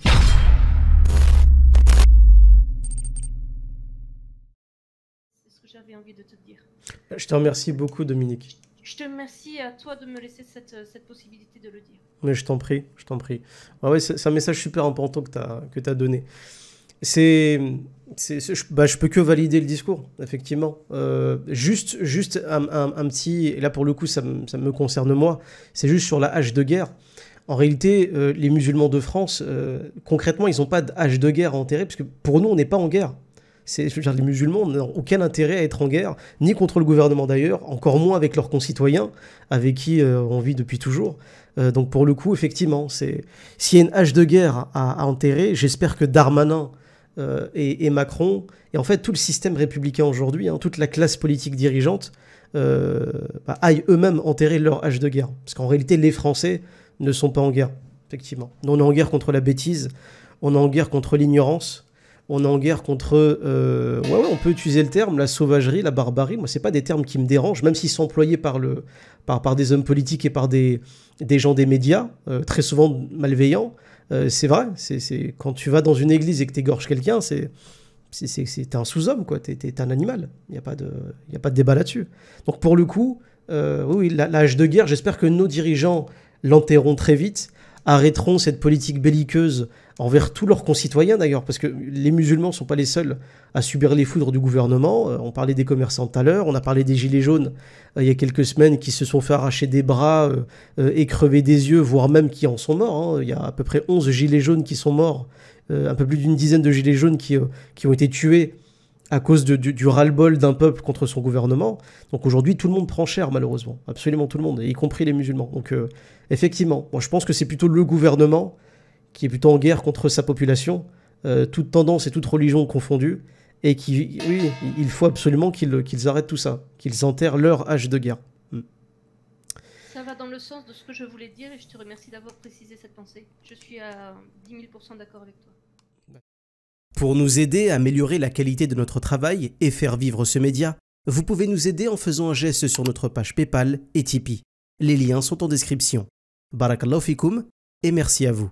C'est ce que j'avais envie de te dire. Je te remercie beaucoup, Dominique. Je te remercie à toi de me laisser cette possibilité de le dire. Mais je t'en prie, je t'en prie. Ouais, c'est un message super important que t'as donné. Je peux que valider le discours, effectivement. Juste un petit, et là pour le coup ça me concerne moi, c'est juste sur la hache de guerre. En réalité, les musulmans de France, concrètement, ils n'ont pas de hache de guerre à enterrer, parce que pour nous, on n'est pas en guerre. Je veux dire, les musulmans n'ont aucun intérêt à être en guerre, ni contre le gouvernement d'ailleurs, encore moins avec leurs concitoyens, avec qui on vit depuis toujours. Donc pour le coup, effectivement, s'il y a une hache de guerre à enterrer, j'espère que Darmanin et Macron, et en fait tout le système républicain aujourd'hui, hein, toute la classe politique dirigeante, aillent eux-mêmes enterrer leur hache de guerre. Parce qu'en réalité, les Français ne sont pas en guerre, effectivement. Nous, on est en guerre contre la bêtise, on est en guerre contre l'ignorance, on est en guerre contre, on peut utiliser le terme, la sauvagerie, la barbarie. Moi, c'est pas des termes qui me dérangent, même s'ils sont employés par des hommes politiques et par des gens des médias, très souvent malveillants. C'est vrai, quand tu vas dans une église et que t'égorges quelqu'un, t'es un sous-homme, quoi. T'es un animal. Il n'y a pas de débat là-dessus. Donc pour le coup, oui, la hache de guerre, j'espère que nos dirigeants l'enterreront très vite, arrêteront cette politique belliqueuse envers tous leurs concitoyens d'ailleurs, parce que les musulmans ne sont pas les seuls à subir les foudres du gouvernement. On parlait des commerçants tout à l'heure, on a parlé des gilets jaunes il y a quelques semaines qui se sont fait arracher des bras et crever des yeux, voire même qui en sont morts. Hein. Il y a à peu près 11 gilets jaunes qui sont morts, un peu plus d'une dizaine de gilets jaunes qui ont été tués à cause du ras-le-bol d'un peuple contre son gouvernement. Donc aujourd'hui, tout le monde prend cher, malheureusement. Absolument tout le monde, y compris les musulmans. Donc effectivement, moi je pense que c'est plutôt le gouvernement qui est plutôt en guerre contre sa population, toute tendance et toute religion confondues, et oui, il faut absolument qu'ils arrêtent tout ça, qu'ils enterrent leur hache de guerre. Ça va dans le sens de ce que je voulais dire, et je te remercie d'avoir précisé cette pensée. Je suis à 10 000% d'accord avec toi. Pour nous aider à améliorer la qualité de notre travail et faire vivre ce média, vous pouvez nous aider en faisant un geste sur notre page PayPal et Tipeee. Les liens sont en description. Barakallahu fikoum et merci à vous.